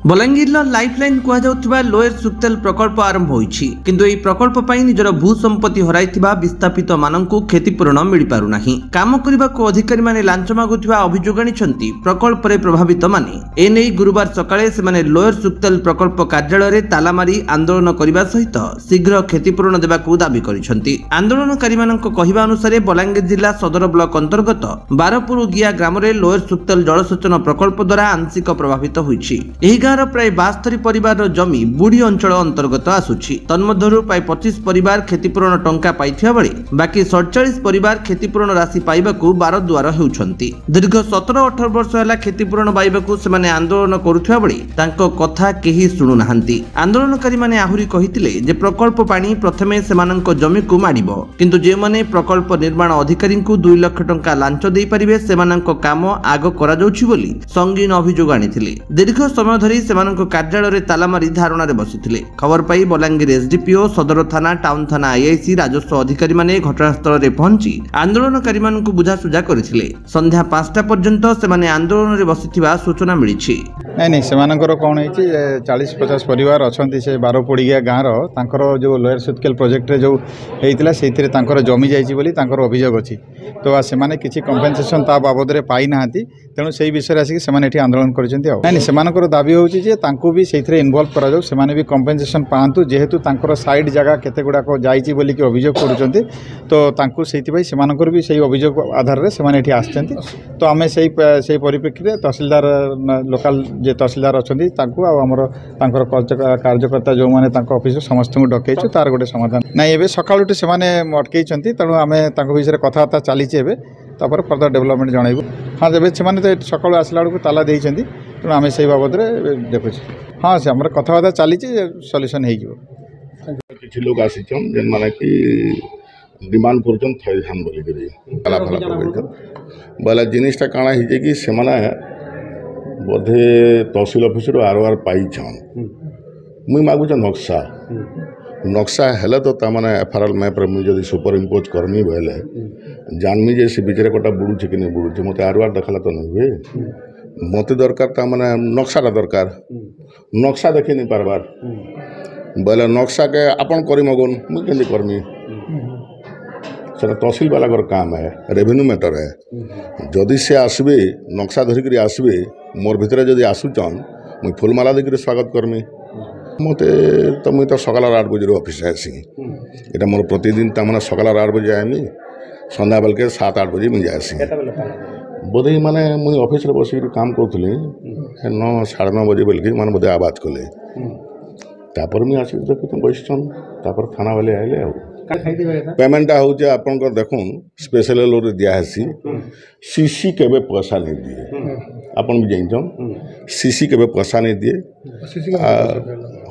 Balangir lifeline कहुवा lower Suktel प्रकल्प आरंभ होईछि किंतु एई प्रकल्प पई निजर भू संपत्ति हराइथिबा विस्थापित माननकु क्षतिपूरण मिलि पारु नाही। काम करिबाको अधिकारी माने लांच मागुथिबा अभियोग आनिछन्ति प्रकल्प रे प्रभावित माने। ए नै गुरुवार सकाळे सेमाने लोयर सुक्तेल प्रकल्प कार्यालय रे ताला मारी आंदोलन करिबा सहित शीघ्र क्षतिपूरण देबाकू दाबी करिसन्ति। आंदोलनकारी माननक कहिबा अनुसार बलांगीर जिला सदर ब्लॉक अंतर्गत बारपुर गिया ग्राम रे लोयर सुक्तेल जलसेचन प्रकल्प द्वारा आंशिक प्रभावित होईछि। एही प्राय 72 परिवार जमी बुढ़ी अंचल अंतर्गत आसुछि। तन्मध्यरु प्राय 25 परिवार क्षतिपूरण टंका पाइथिबा बेले बाकी 47 परिवार क्षतिपूरण राशि पाइबाकू बारदुआर हेउछन्ति। दीर्घ 17-18 वर्ष होला क्षतिपूरण पाइबाकू सेमाने आंदोलन करुथिबा बेले तांको कथा केही सुनु नाहंती। आंदोलनकारी माने आहुरी कहिथिले जे प्रकल्प पानी प्रथमे सेमानंको जमी को माडिबो किंतु जे माने प्रकल्प निर्माण अधिकारी को 2 लाख टंका लांच देई परिबे सेमानंको काम आगो करा जाउछि बोली संगीन अभियोग आनिथिले। दीर्घ समय धरि सेमानंको कार्यालय रे ताला मारी धारणा रे बसिथिले। खबर पाई बलांगीर एसडीपीओ सदर थाना टाउन थाना आईआईसी राजस्व अधिकारी माने घटनास्थल रे पहुंची आंदोलनकारी मानकु बुझासुझा करथिले। संध्या 5टा पर्यंत सेमाने आंदोलन रे बसिथिबा सूचना मिलिछि। नहीं सेमानंकर कोन हेछि 40-50 परिवार अछंती से बारपोड़िया गाँ रो तांकर जो लोयर सुक्तेल प्रोजेक्ट रे जो हेइतिला सेइथिरे तांकर जमी जाइछि बोली तांकर अभियोग अछि। तो सेमाने किछि कंपेंसेशन ता बाबद रे पाई नाहंती तेणु सेही विषय आसिक सेमाने एठी आंदोलन करिसेंती। नहीं सेमानंकर दाबी होछि जे तांको भी सेइथिरे इन्वॉल्व करा जाउ सेमाने भी कंपेंसेशन पांतु जेहेतु तांकर साइड जगह केते गुडा को जाइछि बोली कि अभियोग करूचंती। तो तांको सेइथि भाई सेमानंकर भी सेही अभियोग आधार रे सेमाने एठी आछंती। तो आमे सेही परिप्रेक्षी रे तहसीलदार लोकल जे तहसीलदार अच्छी कार्यकर्ता जो मैंने ऑफिस समस्त डकईचु तार गोटे समाधान ना ए सकालू से अटकई तेणु आम विषय कथबार्ता चली फर्दर डेवलपमेंट जनइबू। हाँ जब से सकालू आसला बेलू ताला देते तेणु आम से बाबद देखु। हाँ से आम कथबार्ता चली सल्यूशन हो लोग आसीचन जेन माने कि डिमांड करछन थैधान बोली करी ताला फाला कर बोला जिनिसटा काना हिजे कि सेमाना बोधे तहसील ऑफिस आर पाइछन मुई मागुच नक्शा नक्शा हेले तो तामाने एफआरएल मैप रे मुई जदी सुपर इम्पोज करनी बेले जानमी जे से बिचरे कोटा बुडुछ कि नहीं बुडुछ मते आर देखला तो नहीं हुए। मते दरकार तामाने नक्शाटा दरकार नक्शा देखि नहीं पारबार बोले नक्शा के आपन करी मगन मुई केंदी करमी सेटा तहसील वाला काम है रेवेन्यू मैटर है। जदि से आसबे नक्शा धरिक आसबे मोर भितर जदि आसुचन मुई फुलमाला देकर स्वागत करमी। मते तो मुई तो सकाल 8 बजे ऑफिस आसी एटा मोर प्रतिदिन तमाने सकाल 8 बजे आएमी संध्या बेल के 7-8 बजे मुझे आसी बोधे माने मुई ऑफिस रे बसी काम करथली 9-9:30 बजे बेल के माने बोधे आवाज कले तापर मुई आसी देखि बसछन तापर थाना वाले आइले आ पेमेंटा हो आपन देखुन स्पेशल लोन दिया है सीसी केबे पैसा नहीं दिए आपन भी जानछन सीसी केबे पैसा नहीं दिए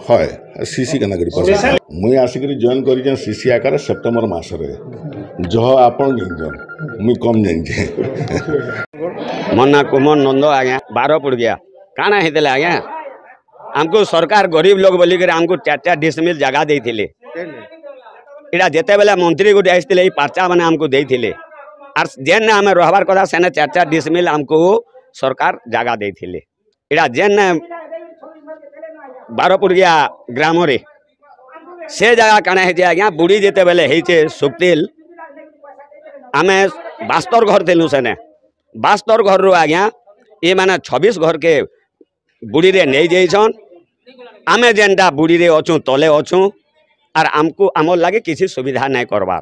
है सीसी के नगरी पैसा मुई आसिक जॉइन करी सीसी आकार सेप्टेम्बर मास रे जह आपन जानछन मुई कम जानछे। मन्ना कुमार नंदो आज्ञा 12 पड़ गया काना हेतले आज्ञा हमको सरकार गरीब लोग बोली कर हमको 4-4 डिसमिल जगह देथिले इटा जिते बेले मंत्री गोटे आसते पर्चा मैंने आमको देते आर जेन आम रहबार कथा सेने 4-4 डिसमिल आमको सरकार जगह देते इटा जेन बारपुरिया ग्राम रे से जगह कण है आज्ञा बुढ़ी जिते बेले होइछे सुक्तेल आम 72 घर थिलु सेने 72 घर रू आज्ञा ये माने 26 घर के बुढ़ी रे नहीं जाइछन आम जेनटा बुढ़ी रे अछू तले अछू आर आमको आमर लगे किसी सुविधा नहीं करवार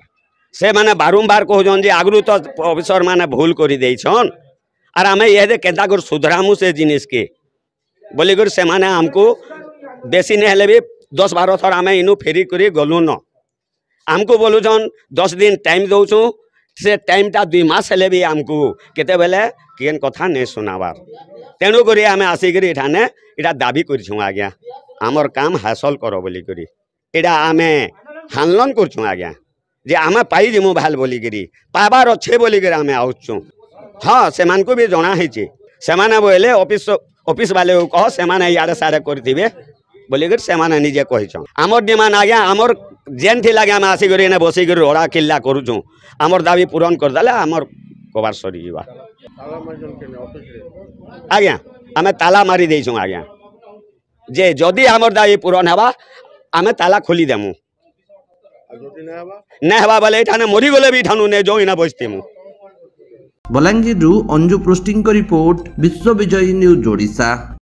से माने बारंबार कहन जे आगु तो ऑफिसर माने भूल कर देछन आर आमे ये केता कर सुधरामु से जिनिस के बोली कर से माने हमको बेसी नहीं हेले भी 10-12 थर आमे इनु फेरी करी गलु न हमको बोलुछन 10 दिन टाइम दउछु से टाइमटा 2 मास हेले भी हमको केते बेले केन कथा नहीं सुनाबार तेणु करी आमे आसिक एठाने इटा दाबी करछु आज्ञा आमर काम हासिल करो बोली करी एटा आमे हानलन करछु आज्ञा जे आमे पाई जिमु भाल बोली करी पाबार अच्छे बोली करी आमे आउछु। हाँ से मान को भी जना है से माने बोले ऑफिस वाले को कह से माने यारे सारे करथिबे बोली कर से माने निजे कहिछन आमर डिमांड आज्ञा आमर जेन थी लागे आमे आसी करी ने बसी करी रोड़ा किल्ला करूछु आमर दाबी पूरण कर देले आमर कबार सरी जीवा आज्ञा आमे ताला मारी देइछु आज्ञा जे जदि आमर दाबी पूरण हेबा आमे ताला खोली देमु नहीं हेबा बोले एठाने मरीगले भी एठानु ने जो इना बसतीमु। बलांगीरु अंजु पृष्टिंग रिपोर्ट विश्व विजयी न्यूज ओडिशा।